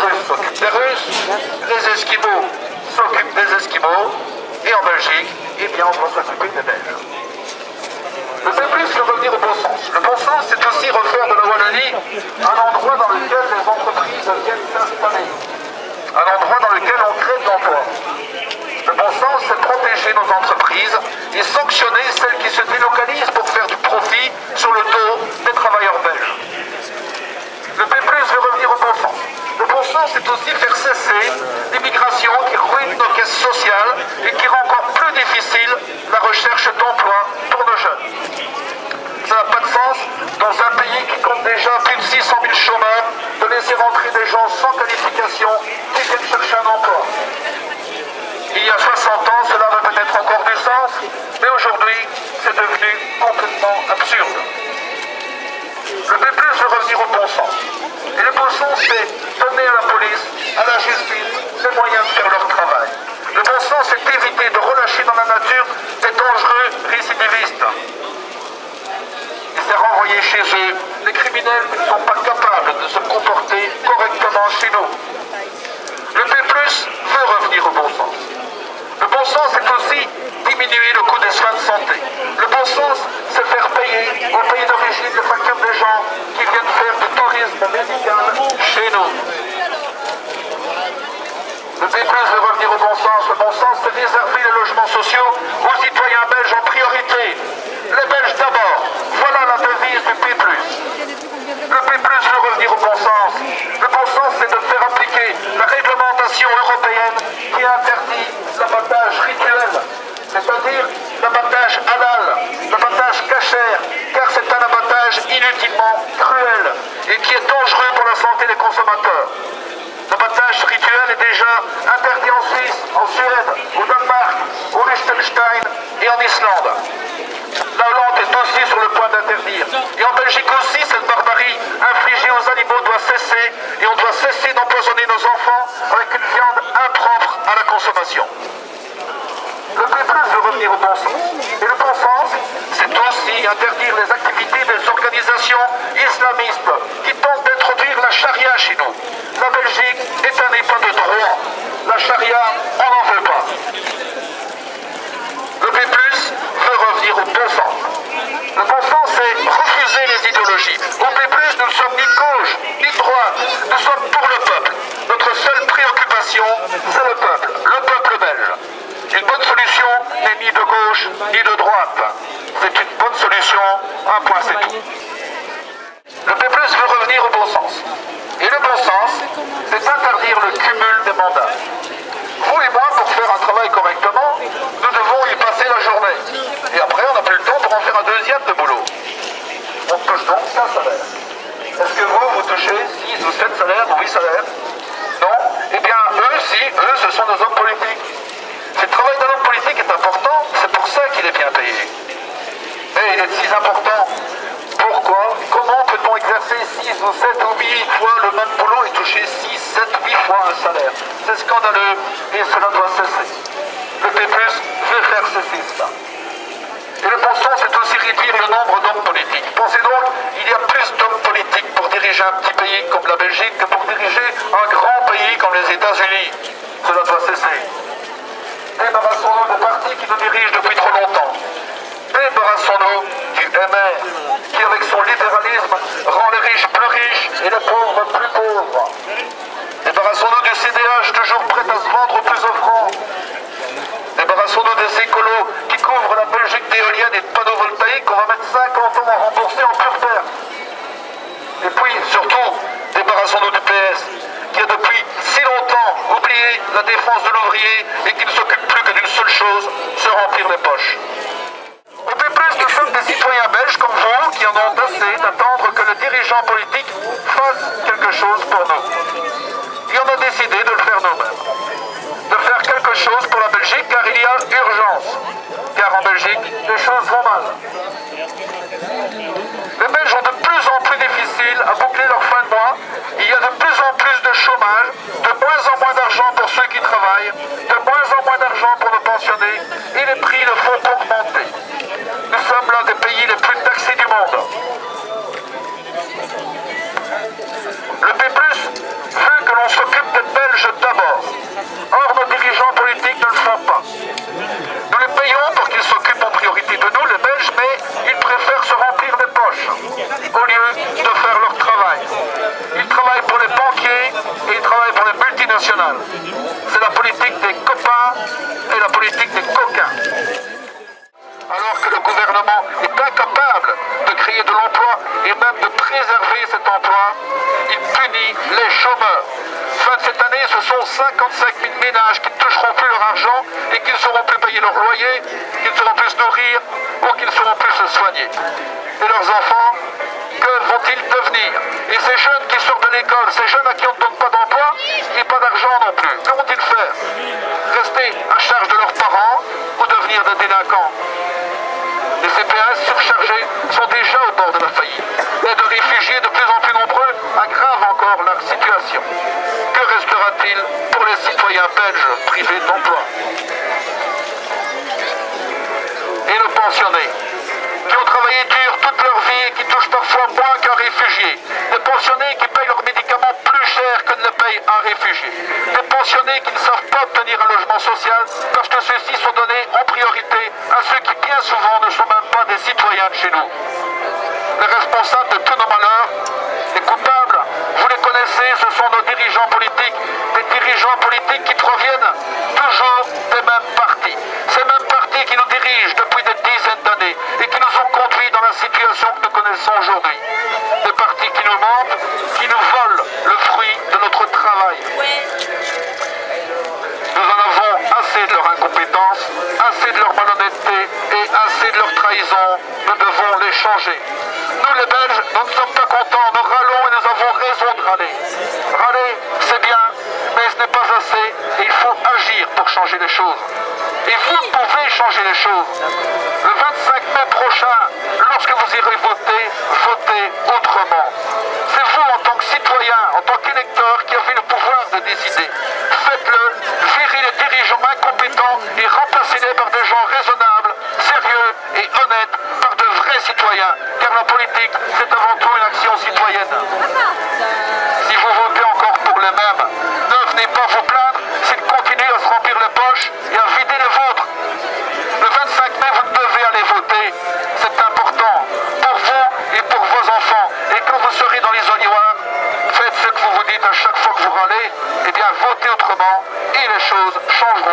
Russes s'occupent des Russes, les Esquimaux s'occupent des Esquimaux, et en Belgique, eh bien, on doit s'occuper des Belges. Le P+, veut revenir au bon sens. Le bon sens, c'est aussi refaire de la Wallonie un endroit dans lequel les entreprises viennent s'installer. Un endroit dans lequel on crée de l'emploi. Le bon sens, c'est protéger nos entreprises et sanctionner celles qui se délocalisent pour faire du profit sur le dos des travailleurs belges. Le P+, veut revenir au bon sens. Le bon sens, c'est aussi faire cesser l'immigration qui ruine nos caisses sociales et qui rend encore plus difficile la recherche d'emploi pour nos jeunes. Ça n'a pas de sens dans un pays qui compte déjà plus de 600 000 chômeurs de laisser rentrer des gens sans qualification qui viennent chercher un emploi. Il y a 60 ans, cela avait peut-être encore du sens, mais aujourd'hui, c'est devenu complètement absurde. Le P+, veut revenir au bon sens. Et le bon sens, c'est donner à la police, à la justice, les moyens de faire leur travail. Le bon sens, c'est éviter de relâcher dans la nature des dangereux récidivistes. Et c'est renvoyer chez eux les criminels qui ne sont pas capables de se comporter correctement chez nous. Le P+, veut revenir au bon sens. Le bon sens, c'est aussi diminuer le coût des soins de santé. Le bon sens, c'est faire payer au pays d'origine les factures des gens qui viennent faire du tourisme médical chez nous. Le P+, veut revenir au bon sens. Le bon sens, c'est réserver les logements sociaux aux citoyens belges en priorité. Les Belges d'abord. Voilà la devise du P+. Le P+, veut revenir au bon sens. Le bon sens, c'est de faire appliquer la réglementation européenne qui interdit l'abattage rituel, c'est-à-dire l'abattage halal, l'abattage cachère, car c'est un abattage inutilement cruel et qui est dangereux pour la santé des consommateurs. L'abattage rituel est déjà interdit en Suisse, en Suède, au Danemark, au Liechtenstein et en Islande. La Hollande est aussi sur le point d'interdire. Et en Belgique aussi, cette barbarie infligée aux animaux doit cesser et on doit cesser d'empoisonner nos enfants avec une viande impropre à la consommation. Le P+ veut revenir au bon sens. Et le bon sens, c'est aussi interdire les activités des organisations islamistes qui tentent d'introduire la charia chez nous. La Belgique est un État de droit. La charia, on n'en veut pas. Le P+, veut revenir au bon sens. Le bon sens, c'est refuser les idéologies. Au P+, nous ne sommes ni de gauche, ni de droite. Nous sommes pour le peuple. Notre seule préoccupation, c'est le peuple belge. Une bonne solution n'est ni de gauche, ni de droite. C'est une bonne solution, un point c'est tout. Le P+, veut revenir au bon sens. Et le bon sens, c'est interdire le cumul des mandats. Vous et moi, pour faire un travail correctement, nous devons y passer la journée. Et après, on n'a plus le temps pour en faire un deuxième de boulot. On touche donc 5 salaires. Est-ce que vous touchez 6 ou 7 salaires ou 8 salaires? Non? Eh bien, eux, ce sont nos hommes politiques. Si le travail d'un homme politique est important, c'est pour ça qu'il est bien payé. Et il est si important. Pourquoi? Comment peut-on exercer 6 ou 7 ou 8 fois le même boulot et toucher 6, 7, 8 fois un salaire? C'est scandaleux et cela doit cesser. Le P+, veut faire cesser cela. Et le bon sens, c'est aussi réduire le nombre d'hommes politiques. Pensez donc, il y a plus d'hommes politiques pour diriger un petit pays comme la Belgique que pour diriger un grand pays comme les États-Unis. Cela doit cesser. Débarrassons-nous des partis qui nous dirigent depuis trop longtemps. Débarrassons-nous du MR, qui avec son libéralisme rend les riches plus riches et les pauvres plus pauvres. Débarrassons-nous du CDH toujours prêt à se vendre aux plus offrants. Débarrassons-nous des écolos qui couvrent la Belgique d'éoliennes et de panneaux voltaïques qu'on va mettre 50 ans à rembourser en pure perte. Et puis, surtout, débarrassons-nous du PS, qui a depuis si longtemps oublié la défense de l'ouvrier et qui ne s'occupe plus que d'une seule chose, se remplir les poches. Au P+, nous sommes des citoyens belges comme vous qui en ont assez d'attendre que le dirigeant politique fasse quelque chose pour nous. Et on a décidé de le faire nous-mêmes. De faire quelque chose pour la Belgique car il y a urgence. Car en Belgique, les choses vont mal. Les Belges ont de plus en plus difficile à boucler leur fin de mois. Il y a de plus en plus de chômage, de moins en moins d'argent pour ceux qui travaillent, de moins en moins d'argent pour nos pensionnés et les prix ne font qu'augmenter. Nous sommes l'un des pays les plus taxés du monde. Le P+, veut que l'on s'occupe nationale. C'est la politique des copains et la politique des coquins. Alors que le gouvernement est incapable de créer de l'emploi et même de préserver cet emploi, il punit les chômeurs. Fin de cette année, ce sont 55 000 ménages qui ne toucheront plus leur argent et qui ne sauront plus payer leur loyer, qui ne sauront plus se nourrir ou qui ne sauront plus se soigner. Et leurs enfants, que vont-ils devenir? Et ces jeunes qui sortent de l'école, ces jeunes à qui on ne donne pas d'emploi et pas d'argent non plus, que vont-ils faire? Rester à charge de leurs parents ou devenir des délinquants? Les CPS surchargés sont déjà au bord de la faillite. Et de réfugiés de plus en plus nombreux aggravent encore leur situation. Que restera-t-il pour les citoyens belges privés d'emploi? Et nos pensionnés, qui ont travaillé dur toute leur vie et qui touchent parfois moins qu'un réfugié. Des pensionnés qui payent leurs médicaments plus cher que ne le paye un réfugié. Des pensionnés qui ne savent pas obtenir un logement social parce que ceux-ci sont donnés en priorité à ceux qui bien souvent ne sont même pas des citoyens de chez nous. Les responsables de tous nos malheurs, les coupables, vous les connaissez, ce sont nos dirigeants politiques, des dirigeants politiques qui proviennent toujours des mêmes partis. Ces mêmes partis qui nous dirigent depuis des dizaines d'années et qui nous ont conduits dans la situation que nous connaissons aujourd'hui. Des partis qui nous mentent, qui nous volent le fruit de notre travail. Nous en avons assez de leur incompétence, assez de leur malhonnêteté et assez de leur trahison. Nous devons les changer. Nous les Belges, nous ne sommes pas contents, nous râlons et nous avons raison de râler. Râler, c'est bien, mais ce n'est pas assez et il faut agir pour changer les choses. Et vous pouvez changer les choses. Le 25 mai prochain, lorsque vous irez voter, votez autrement. C'est vous, en tant que citoyen, en tant qu'électeur, qui avez le pouvoir de décider. Faites-le, virez les dirigeants incompétents et remplacez-les par des gens raisonnables, sérieux et honnêtes, par de vrais citoyens. Car la politique, c'est avant tout une action citoyenne. Si vous votez encore pour les mêmes, ne venez pas vous plaindre s'ils continuent à se remplir les poches et à vider les vôtres. Le 25 mai, vous devez aller voter. C'est important pour vous et pour vos enfants. Et quand vous serez dans l'isoloir, faites ce que vous vous dites à chaque fois que vous râlez. Eh bien, votez autrement et les choses changeront.